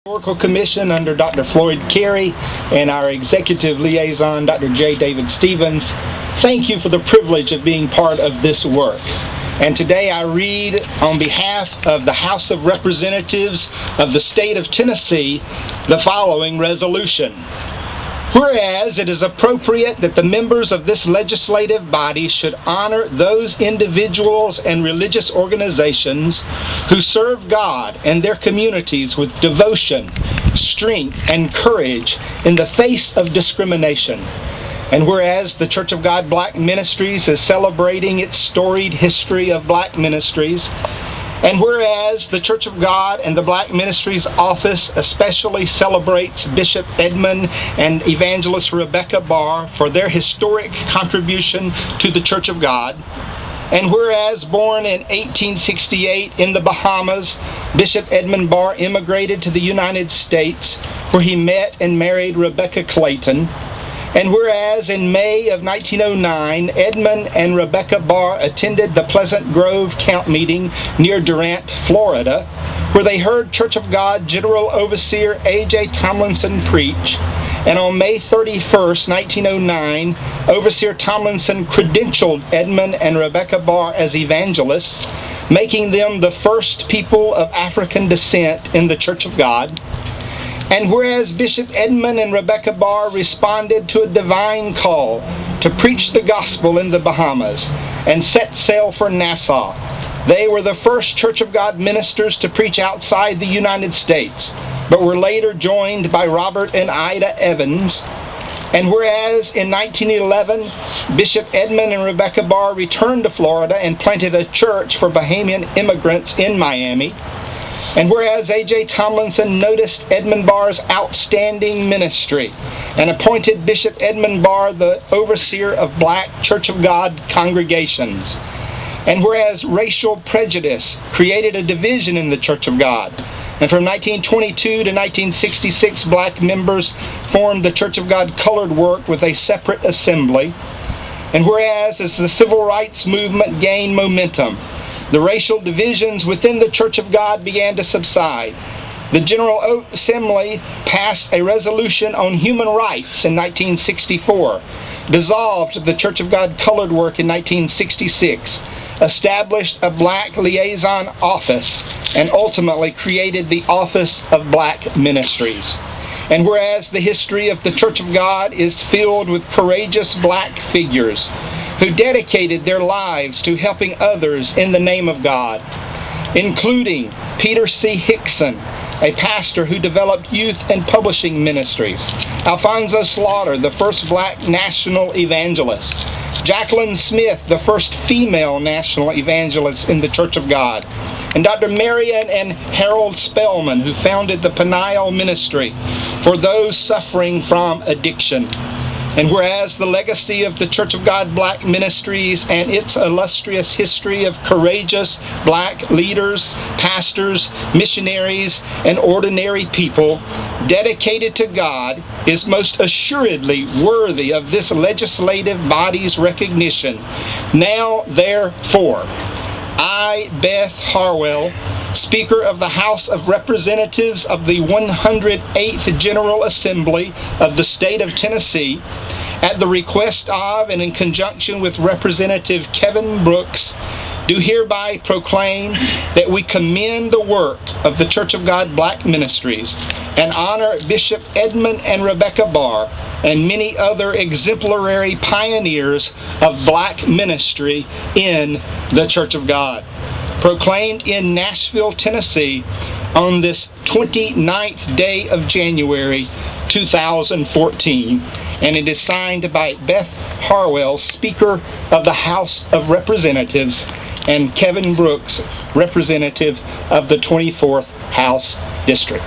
Historical Commission under Dr. Floyd Carey and our executive liaison, Dr. J. David Stevens. Thank you for the privilege of being part of this work. And today I read on behalf of the House of Representatives of the state of Tennessee the following resolution. Whereas it is appropriate that the members of this legislative body should honor those individuals and religious organizations who serve God and their communities with devotion, strength, and courage in the face of discrimination. And whereas the Church of God Black Ministries is celebrating its storied history of black ministries, and whereas the Church of God and the Black Ministries Office especially celebrates Bishop Edmond and Evangelist Rebecca Barr for their historic contribution to the Church of God, and whereas born in 1868 in the Bahamas, Bishop Edmond Barr immigrated to the United States where he met and married Rebecca Clayton, and whereas in May of 1909, Edmond and Rebecca Barr attended the Pleasant Grove camp meeting near Durant, Florida, where they heard Church of God General Overseer A.J. Tomlinson preach, and on May 31st, 1909, Overseer Tomlinson credentialed Edmond and Rebecca Barr as evangelists, making them the first people of African descent in the Church of God. And whereas Bishop Edmond and Rebecca Barr responded to a divine call to preach the gospel in the Bahamas and set sail for Nassau, they were the first Church of God ministers to preach outside the United States, but were later joined by Robert and Ida Evans. And whereas in 1911, Bishop Edmond and Rebecca Barr returned to Florida and planted a church for Bahamian immigrants in Miami, and whereas A.J. Tomlinson noticed Edmond Barr's outstanding ministry and appointed Bishop Edmond Barr the overseer of Black Church of God congregations, and whereas racial prejudice created a division in the Church of God, and from 1922 to 1966 black members formed the Church of God Colored Work with a separate assembly, and whereas as the civil rights movement gained momentum, the racial divisions within the Church of God began to subside. The General Assembly passed a resolution on human rights in 1964, dissolved the Church of God Colored Work in 1966, established a Black Liaison Office, and ultimately created the Office of Black Ministries. And whereas the history of the Church of God is filled with courageous black figures who dedicated their lives to helping others in the name of God, including Peter C. Hickson, a pastor who developed youth and publishing ministries, Alfonso Slaughter, the first black national evangelist, Jacqueline Smith, the first female national evangelist in the Church of God, and Dr. Marion and Harold Spellman, who founded the Peniel Ministry for those suffering from addiction. And whereas the legacy of the Church of God Black Ministries and its illustrious history of courageous black leaders, pastors, missionaries, and ordinary people dedicated to God is most assuredly worthy of this legislative body's recognition. Now, therefore, I, Beth Harwell, Speaker of the House of Representatives of the 108th General Assembly of the state of Tennessee, at the request of and in conjunction with Representative Kevin Brooks, do hereby proclaim that we commend the work of the Church of God Black Ministries and honor Bishop Edmond and Rebecca Barr and many other exemplary pioneers of black ministry in the Church of God. Proclaimed in Nashville, Tennessee on this 29th day of January 2014, and it is signed by Beth Harwell, Speaker of the House of Representatives, and Kevin Brooks, Representative of the 24th House District.